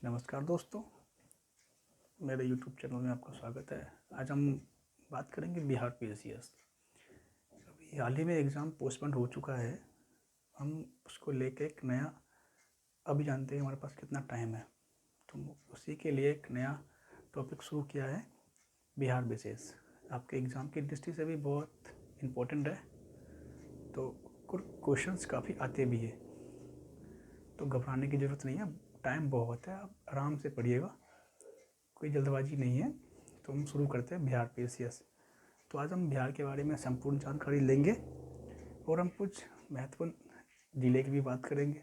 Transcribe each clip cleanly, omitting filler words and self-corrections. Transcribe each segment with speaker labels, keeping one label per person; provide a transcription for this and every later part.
Speaker 1: नमस्कार दोस्तों, मेरे YouTube चैनल में आपका स्वागत है। आज हम बात करेंगे बिहार पीएससीएस। अभी हाल ही में एग्ज़ाम पोस्टपोन हो चुका है। हम उसको लेके एक नया, अभी जानते हैं हमारे पास कितना टाइम है, तो उसी के लिए एक नया टॉपिक शुरू किया है, बिहार विशेष। आपके एग्ज़ाम की दृष्टि से भी बहुत इम्पोर्टेंट है, तो कुछ क्वेश्चंस काफ़ी आते भी है, तो घबराने की ज़रूरत नहीं है। टाइम बहुत है, आप आराम से पढ़िएगा, कोई जल्दबाजी नहीं है। तो हम शुरू करते हैं बिहार पीएससीएस। तो आज हम बिहार के बारे में संपूर्ण जानकारी लेंगे और हम कुछ महत्वपूर्ण जिले की भी बात करेंगे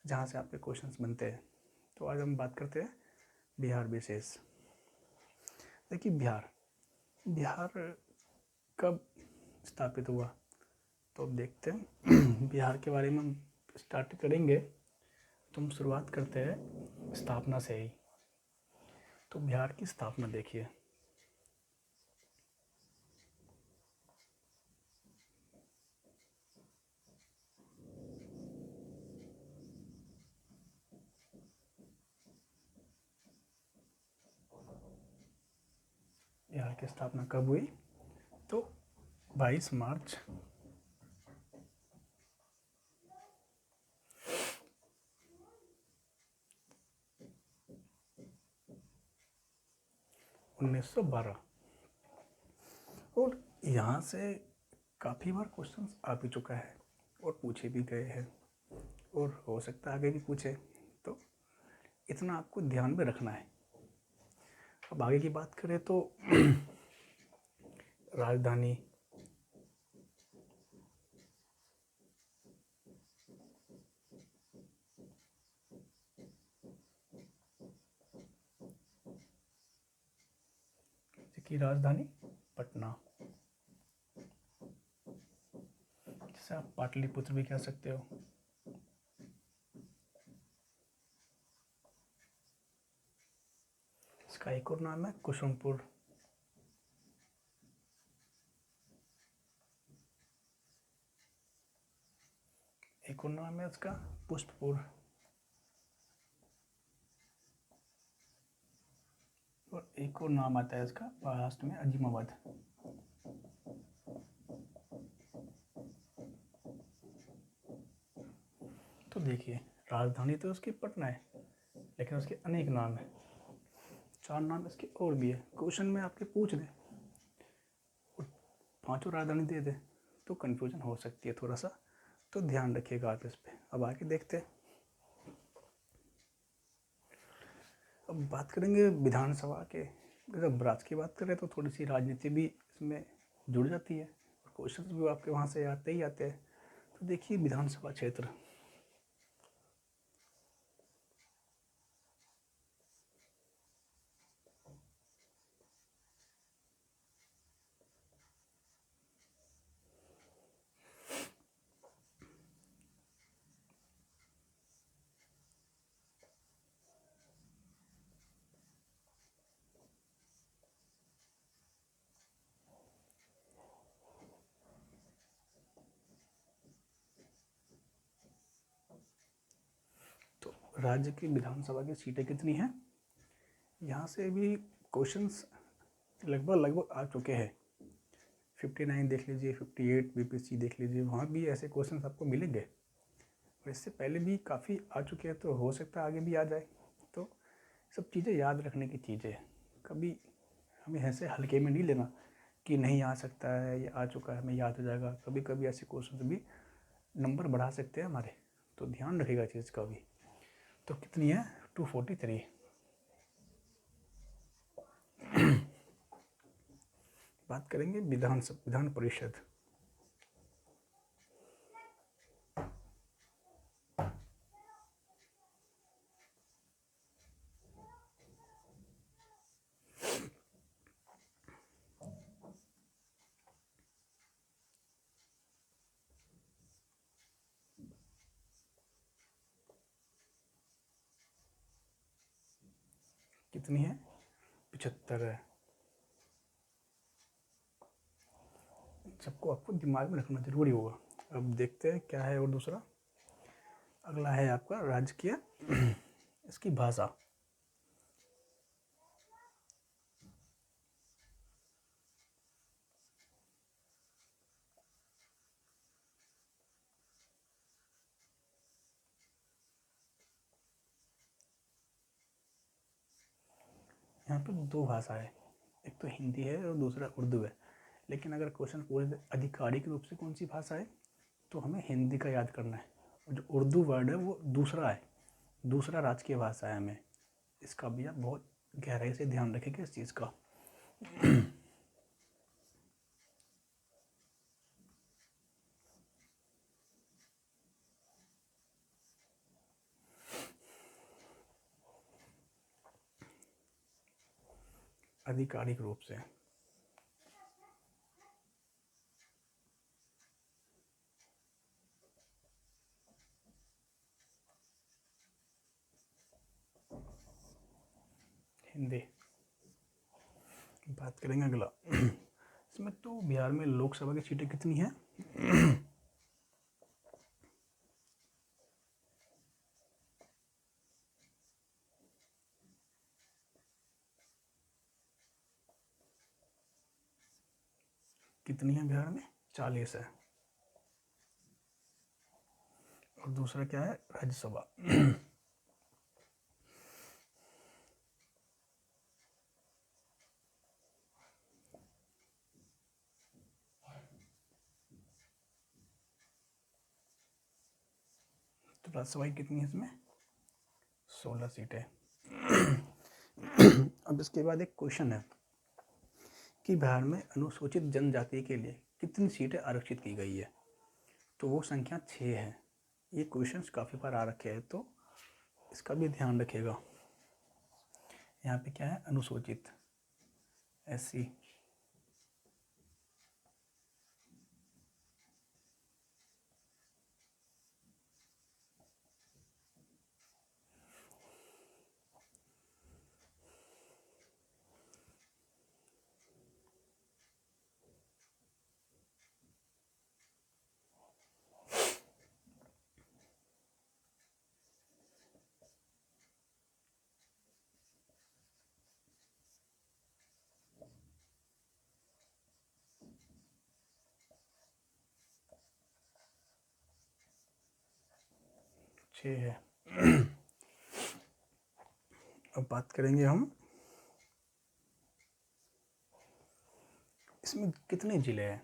Speaker 1: जहाँ से आपके क्वेश्चंस बनते हैं। तो आज हम बात करते हैं बिहार विशेष। देखिए, बिहार कब स्थापित हुआ, तो अब देखते हैं। बिहार के बारे में हम स्टार्ट करेंगे, तो हम शुरुआत करते हैं स्थापना से ही। तो बिहार की स्थापना देखिए, बिहार की स्थापना कब हुई, तो 22 मार्च 1912। और यहाँ से काफ़ी बार क्वेश्चंस आ भी चुका है और पूछे भी गए हैं, और हो सकता है आगे भी पूछे, तो इतना आपको ध्यान में रखना है। अब आगे की बात करें तो राजधानी, की राजधानी पटना, जिसे आप पाटलिपुत्र भी कह सकते हो। इसका एक और नाम है कुसुमपुर। एक और नाम है इसका पुष्पपुर। और एक और नाम आता है इसका महाराष्ट्र में अजीमाबाद। तो देखिए, राजधानी तो उसकी पटना है, लेकिन उसके अनेक नाम हैं। 4 नाम इसके और भी है। क्वेश्चन में आपके पूछ दे और 5 राजधानी दे दे तो कन्फ्यूजन हो सकती है थोड़ा सा, तो ध्यान रखिएगा आप इस पर। अब आगे देखते हैं। अब बात करेंगे विधानसभा के। जब राज्य की बात करें तो थोड़ी सी राजनीति भी इसमें जुड़ जाती है, और क्वेश्चन भी आपके वहाँ से आते ही आते हैं। तो देखिए, विधानसभा क्षेत्र, तो राज्य की विधानसभा की सीटें कितनी हैं, यहाँ से भी क्वेश्चंस लगभग आ चुके हैं। 59 देख लीजिए, 58 बीपीएससी देख लीजिए, वहाँ भी ऐसे क्वेश्चंस आपको मिलेंगे। और इससे पहले भी काफ़ी आ चुके हैं, तो हो सकता है आगे भी आ जाए। तो सब चीज़ें याद रखने की चीज़ें हैं। कभी हमें ऐसे हल्के में नहीं लेना कि नहीं आ सकता है, ये आ चुका है हमें याद हो जाएगा। कभी कभी ऐसे क्वेश्चन भी नंबर बढ़ा सकते हैं हमारे, तो ध्यान रखिएगा चीज़ का भी। तो कितनी है, 243। बात करेंगे विधान परिषद। कितनी है, 75 है। सबको आपको दिमाग में रखना जरूरी होगा। अब देखते हैं क्या है। और दूसरा अगला है आपका राजकीय इसकी भाषा। यहाँ पे दो भाषा है, एक तो हिंदी है और दूसरा उर्दू है। लेकिन अगर क्वेश्चन पूरे आधिकारिक रूप से कौन सी भाषा है तो हमें हिंदी का याद करना है, और जो उर्दू वर्ड है वो दूसरा है, दूसरा राजकीय भाषा है हमें। इसका भी आप बहुत गहराई से ध्यान रखेंगे इस चीज़ का। आधिकारिक रूप से हिंदी। बात करेंगे अगला। इसमें तो बिहार में लोकसभा की सीटें कितनी हैं? कितनी है बिहार में? 40 है। और दूसरा क्या है? राज्यसभा। तो राज्यसभा की कितनी है इसमें? 16 सीटें। अब इसके बाद एक क्वेश्चन है कि बिहार में अनुसूचित जनजाति के लिए कितनी सीटें आरक्षित की गई है? तो वो संख्या 6 है। ये क्वेश्चंस काफ़ी बार आ रखे हैं, तो इसका भी ध्यान रखिएगा। यहाँ पे क्या है? अनुसूचित, SC। छः है। अब बात करेंगे हम इसमें कितने जिले हैं?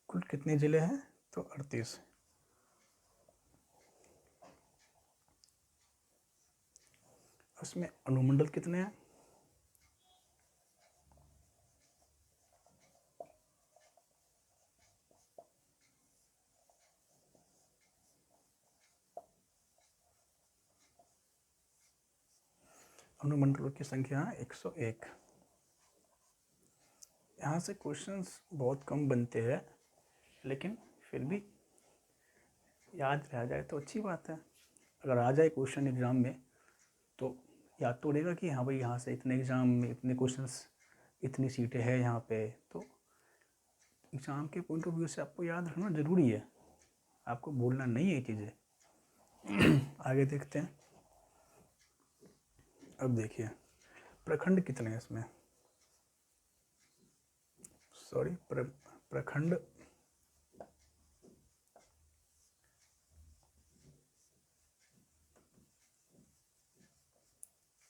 Speaker 1: कुल कितने जिले हैं? तो 38। उसमें अनुमंडल कितने हैं? अनुमंडलों की संख्या 101। यहाँ से क्वेश्चंस बहुत कम बनते हैं, लेकिन फिर भी याद रह जाए तो अच्छी बात है। अगर आ जाए क्वेश्चन एग्ज़ाम में तो याद तो रहेगा कि हाँ भाई यहाँ से इतने एग्ज़ाम में इतने क्वेश्चंस, इतनी सीटें हैं यहाँ पे। तो एग्ज़ाम के पॉइंट ऑफ व्यू से आपको याद रखना ज़रूरी है, आपको भूलना नहीं है ये चीज़ें। आगे देखते हैं। अब देखिए प्रखंड कितने हैं इसमें? सॉरी, प्रखंड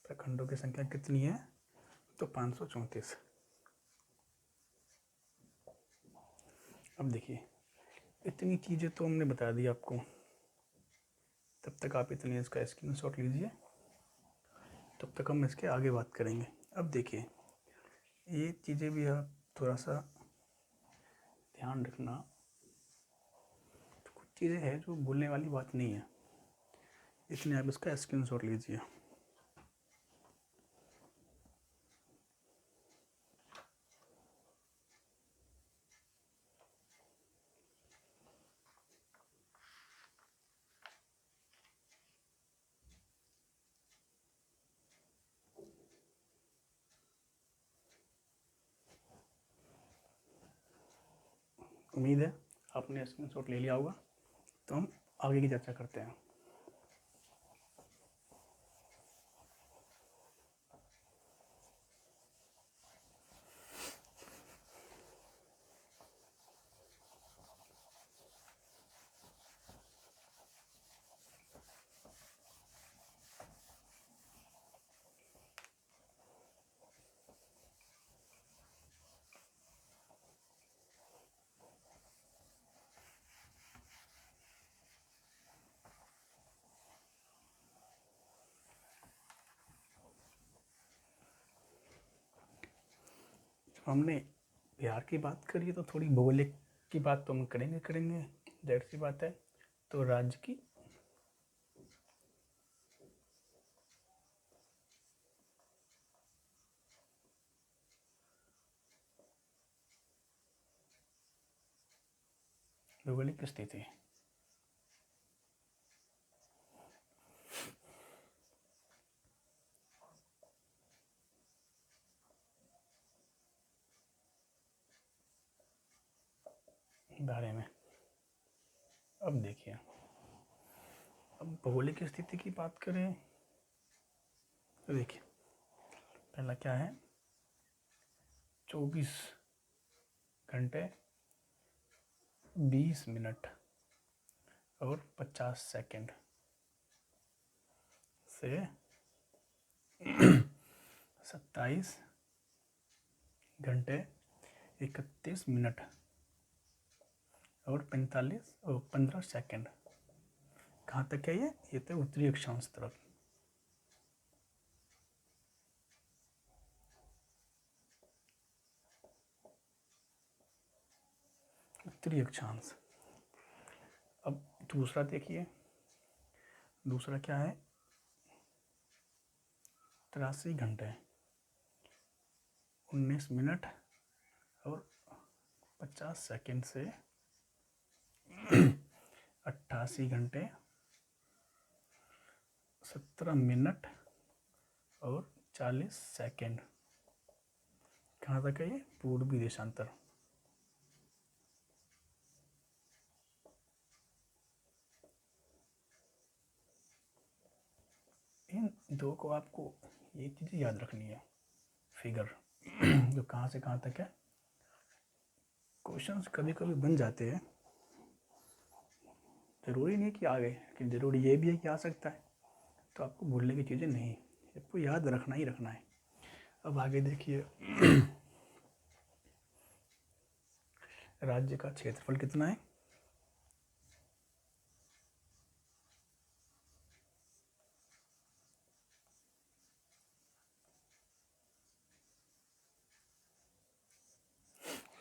Speaker 1: प्रखंडों की संख्या कितनी है? तो 534। अब देखिए इतनी चीज़ें तो हमने बता दी आपको, तब तक आप इतनी इसका स्क्रीनशॉट लीजिए, तब तक हम इसके आगे बात करेंगे। अब देखिए ये चीज़ें भी आप थोड़ा सा ध्यान रखना। तो कुछ चीज़ें हैं जो भूलने वाली बात नहीं है, इसलिए आप इसका स्क्रीनशॉट लीजिए। उम्मीद है आपने स्क्रीनशॉट ले लिया होगा, तो हम आगे की चर्चा करते हैं। हमने बिहार की बात करी तो थोड़ी भौगोलिक की बात तो हम करेंगे जाहिर सी बात है। तो राज्य की भौगोलिक स्थिति, बारे में अब देखिए, अब भौगोलिक स्थिति की बात करें तो देखिए पहला क्या है, 24 घंटे 20 मिनट और 50 सेकंड से 27 घंटे 31 मिनट और 15 सेकंड। कहाँ तक है ये तो उत्तरी अक्षांश तरफ। उत्तरी अक्षांश। अब दूसरा देखिए, दूसरा क्या है, 83 घंटे 19 मिनट और 50 सेकंड से 88 घंटे 17 मिनट और 40 सेकंड। कहाँ तक है ये, पूर्वी देशांतर। इन दो को आपको ये चीज़ याद रखनी है, फिगर जो कहाँ से कहाँ तक है। क्वेश्चंस कभी कभी बन जाते हैं, ज़रूरी नहीं कि आ गए, लेकिन ज़रूरी ये भी है कि आ सकता है। तो आपको भूलने की चीज़ें नहीं, आपको याद रखना ही रखना है। अब आगे देखिए, राज्य का क्षेत्रफल कितना है,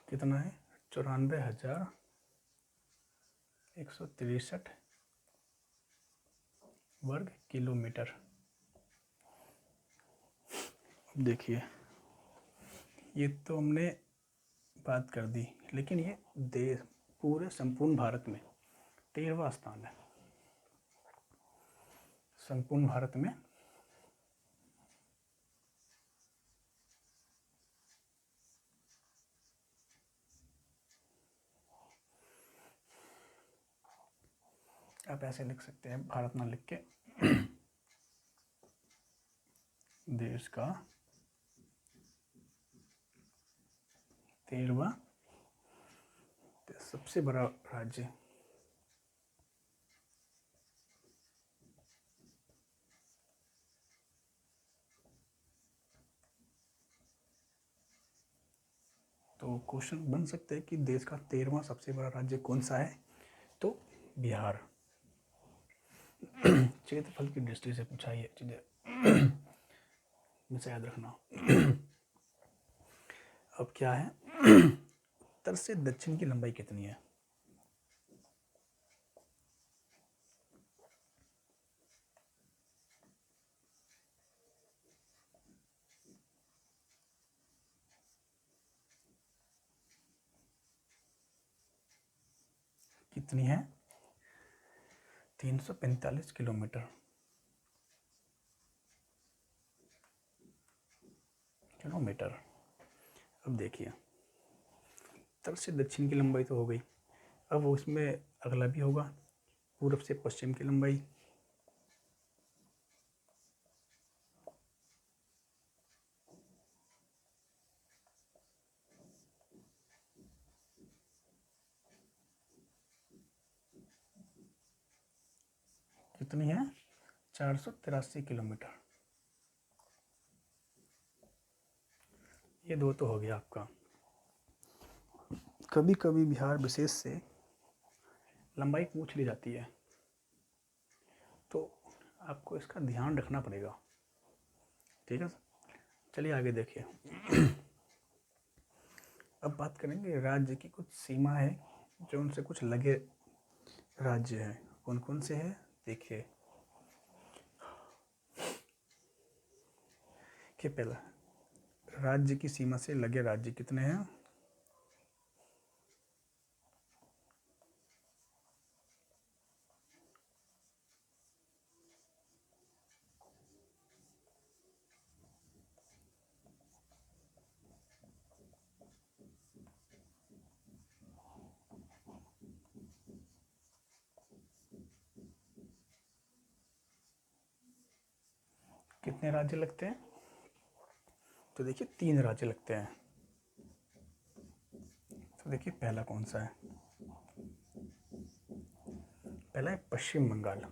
Speaker 1: कितना है, 94,163 वर्ग किलोमीटर। अब देखिए, ये तो हमने बात कर दी, लेकिन ये देश पूरे संपूर्ण भारत में 13वां स्थान है। संपूर्ण भारत में आप ऐसे लिख सकते हैं, भारत ना लिख के देश का 13वां सबसे बड़ा राज्य। तो क्वेश्चन बन सकते हैं कि देश का 13वां सबसे बड़ा राज्य कौन सा है, तो बिहार। क्षेत्रफल की दृष्टि से पूछा ये चीज़ें हमेशा याद रखना। अब क्या है, उत्तर से दक्षिण की लंबाई कितनी है, कितनी है, 345 किलोमीटर। अब देखिए, उत्तर से दक्षिण की लंबाई तो हो गई, अब उसमें अगला भी होगा, पूर्व से पश्चिम की लंबाई। कितनी है, 483 किलोमीटर। ये दो तो हो गया आपका। कभी कभी बिहार विशेष से लंबाई पूछ ली जाती है, तो आपको इसका ध्यान रखना पड़ेगा, ठीक है। चलिए आगे देखिए, अब बात करेंगे राज्य की कुछ सीमा है जो उनसे कुछ लगे राज्य हैं। कौन कौन से हैं देखिए कि पहला राज्य की सीमा से लगे राज्य कितने हैं? कितने राज्य लगते हैं? तो देखिए 3 राज्य लगते हैं। तो देखिए पहला कौन सा है? पहला है पश्चिम बंगाल।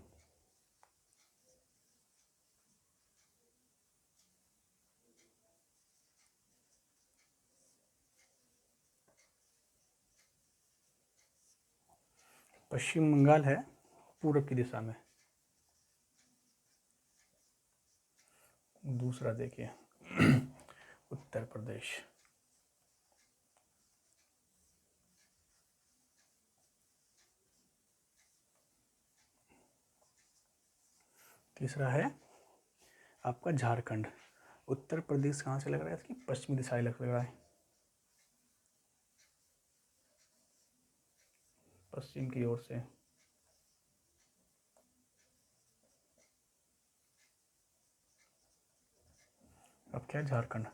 Speaker 1: पश्चिम बंगाल है पूरब की दिशा में। दूसरा देखिए उत्तर प्रदेश। तीसरा है आपका झारखंड। उत्तर प्रदेश कहाँ से लग रहा है? इसकी पश्चिमी दिशा लग रहा है, पश्चिम की ओर से। अब क्या है? झारखंड।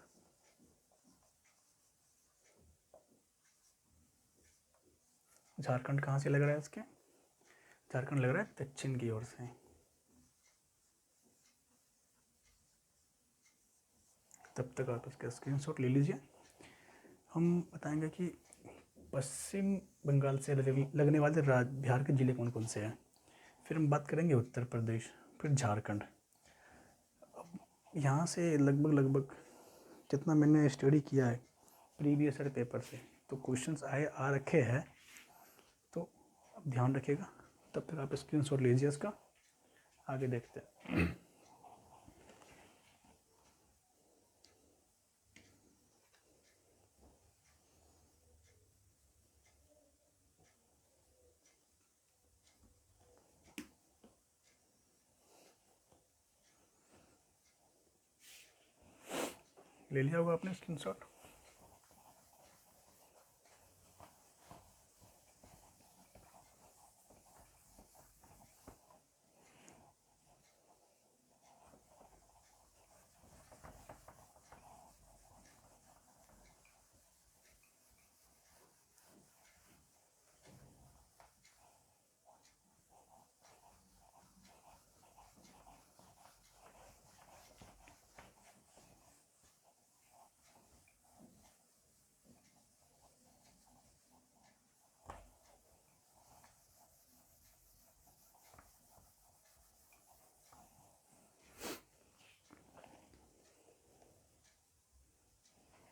Speaker 1: झारखंड कहाँ से लग रहा है इसके? झारखंड लग रहा है दक्षिण की ओर से। तब तक आप इसका स्क्रीनशॉट ले लीजिए। हम बताएंगे कि पश्चिम बंगाल से लगने वाले बिहार के ज़िले कौन कौन से हैं। फिर हम बात करेंगे उत्तर प्रदेश, फिर झारखंड। यहाँ से लगभग जितना मैंने स्टडी किया है प्रीवियस ईयर पेपर से, तो क्वेश्चंस आ रखे हैं, तो अब ध्यान रखिएगा। तब तक आप स्क्रीनशॉट लीजिए इसका, आगे देखते हैं। ले लिया होगा आपने स्क्रीनशॉट।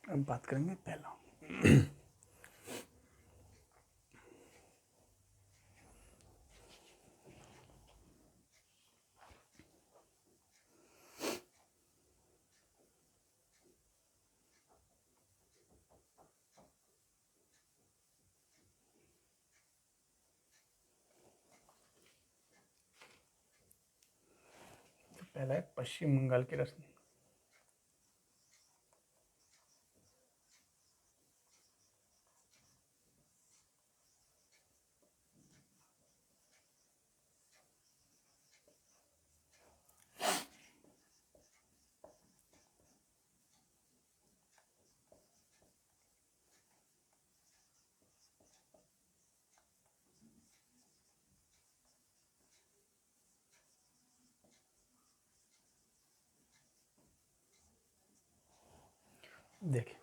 Speaker 1: अब बात करेंगे पहला। पहला है पश्चिम बंगाल की रस्म। देखिए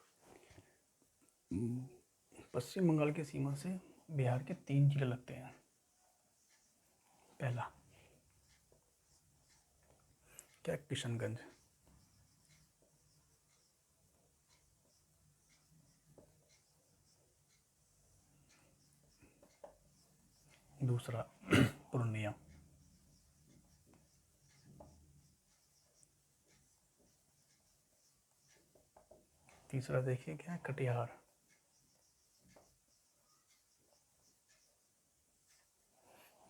Speaker 1: पश्चिम बंगाल की सीमा से बिहार के 3 जिले लगते हैं। पहला क्या? किशनगंज। दूसरा पूर्णिया। तीसरा देखिए क्या है? कटिहार।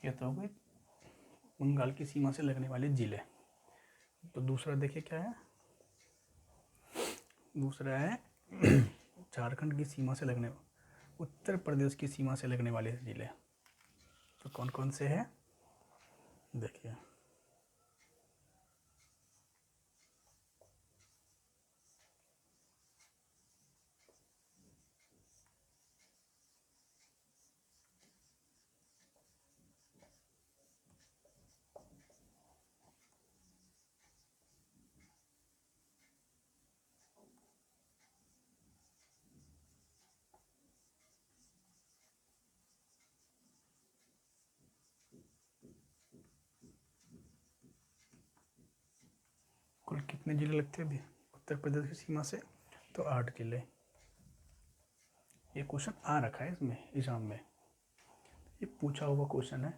Speaker 1: ये तो हो गई बंगाल की सीमा से लगने वाले जिले। तो दूसरा देखिए क्या है, दूसरा है झारखंड की सीमा से लगने, उत्तर प्रदेश की सीमा से लगने वाले जिले। तो कौन कौन से हैं देखिए। कुल कितने जिले लगते हैं अभी उत्तर प्रदेश की सीमा से? तो 8 जिले। ये क्वेश्चन आ रखा है इसमें एग्जाम में, ये पूछा हुआ क्वेश्चन है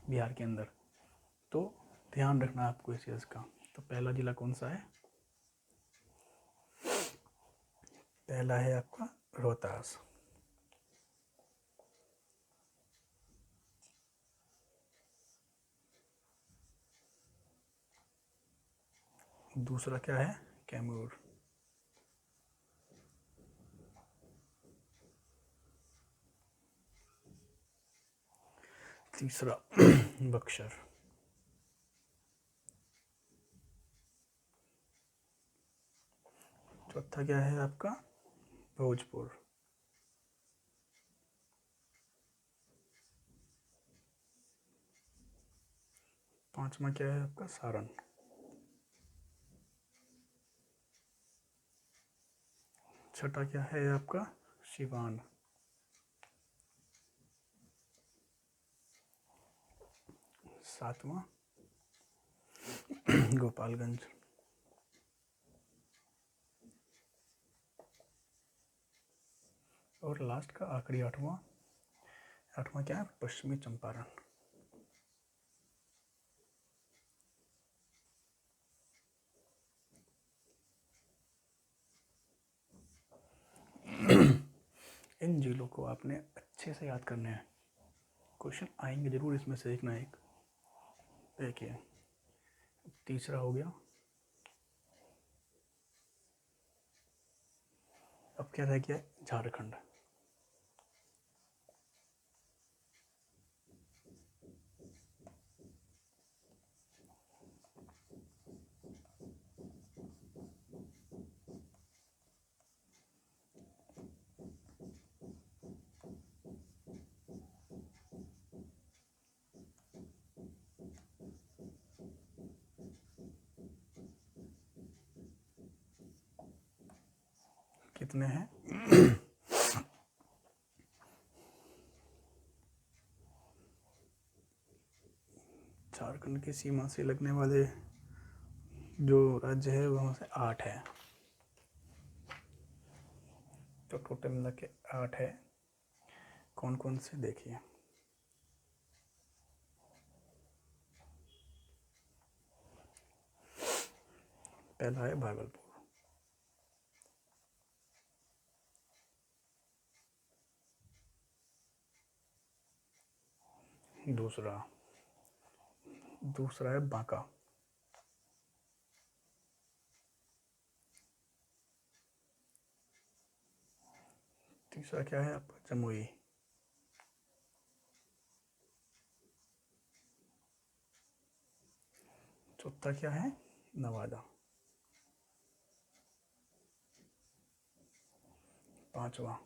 Speaker 1: बिहार के अंदर, तो ध्यान रखना आपको इस चीज़ का। तो पहला जिला कौन सा है? पहला है आपका रोहतास। दूसरा क्या है? कैमूर। तीसरा बक्सर। चौथा क्या है आपका? भोजपुर। पांचवा क्या है आपका? सारण। छठा क्या है आपका? सिवान। सातवां गोपालगंज। और लास्ट का आखिरी आठवां, आठवां क्या है? पश्चिमी चंपारण। इन जिलों को आपने अच्छे से याद करने हैं, क्वेश्चन आएंगे जरूर इसमें से एक ना एक। देखिए तीसरा हो गया, अब क्या रह गया? झारखंड। कितने हैं? झारखंड की सीमा से लगने वाले जो राज्य है वहाँ से 8 है, तो टोटल मिला के 8 है। कौन कौन से देखिए। पहला है भागलपुर। दूसरा, दूसरा है बांका। तीसरा क्या है आपका? जमुई। चौथा क्या है? नवादा। पांचवा,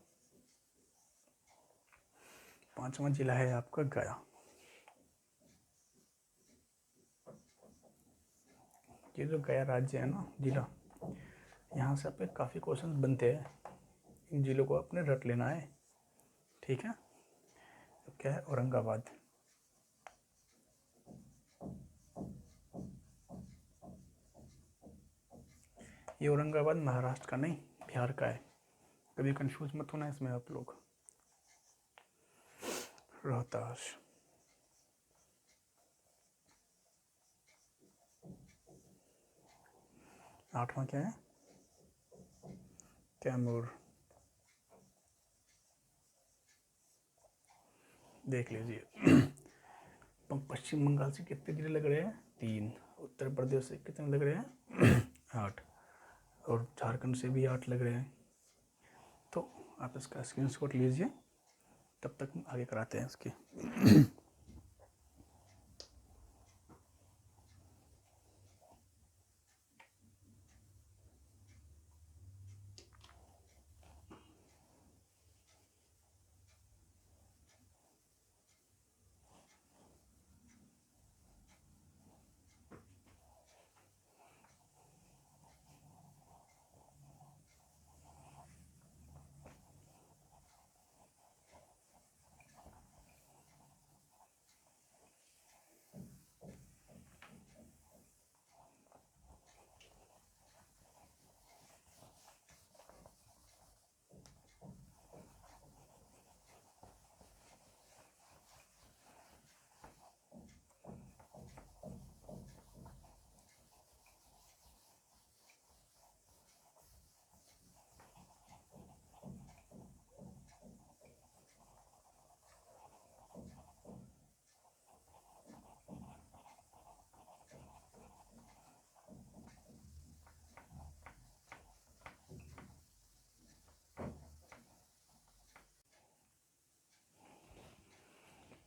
Speaker 1: पांचवा जिला है आपका गया। ये जो गया राज्य है ना जिला, यहाँ से आपके काफ़ी क्वेश्चन बनते हैं, इन जिलों को आपने रट लेना है, ठीक है। तो क्या है? औरंगाबाद। ये औरंगाबाद महाराष्ट्र का नहीं, बिहार का है, कभी कंफ्यूज मत होना इसमें आप लोग। रोहतास। आठवां क्या है? कैमूर। देख लीजिए पश्चिम बंगाल से कितने जिले लग रहे हैं? 3। उत्तर प्रदेश से कितने लग रहे हैं? 8। और झारखंड से भी 8 लग रहे हैं। तो आप इसका स्क्रीनशॉट लीजिए, तब तक हम आगे कराते हैं इसके।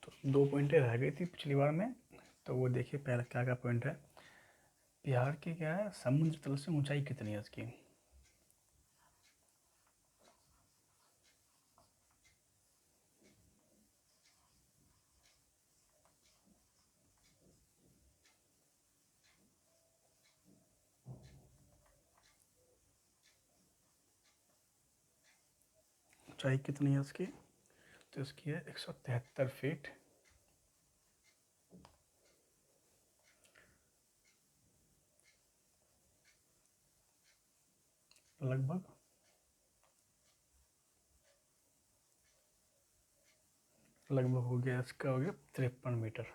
Speaker 1: तो 2 पॉइंटें रह गई थी पिछली बार में, तो वो देखिए पहला क्या क्या पॉइंट है। बिहार की क्या है, समुद्र तल से ऊंचाई कितनी है इसकी? ऊंचाई कितनी है इसकी? तो इसकी है 173 फीट। लगभग हो गया, इसका हो गया 53 मीटर।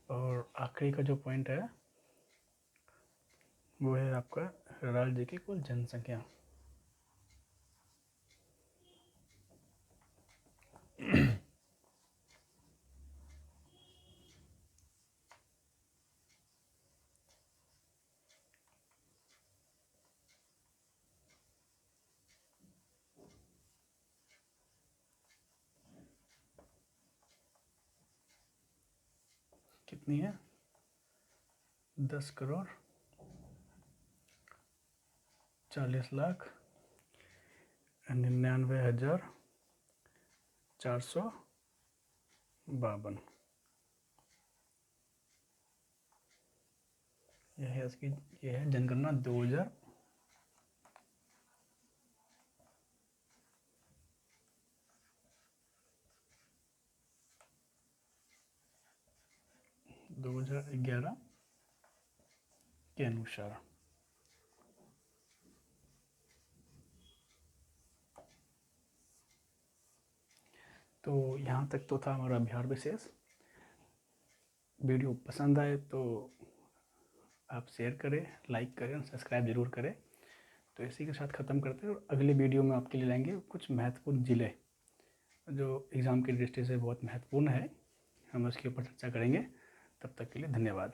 Speaker 1: और आखिरी का जो पॉइंट है वो है आपका राज्य की कुल जनसंख्या। कितनी है? 10,40,99,452। यह है इसकी, यह है जनगणना 2000 2011 के अनुसार। तो यहाँ तक तो था हमारा बिहार विशेष। वीडियो पसंद आए तो आप शेयर करें, लाइक करें, सब्सक्राइब ज़रूर करें। तो इसी के साथ ख़त्म करते हैं, और अगले वीडियो में आपके लिए लाएंगे कुछ महत्वपूर्ण ज़िले जो एग्ज़ाम की दृष्टि से बहुत महत्वपूर्ण है, हम उसके ऊपर चर्चा करेंगे। तब तक के लिए धन्यवाद।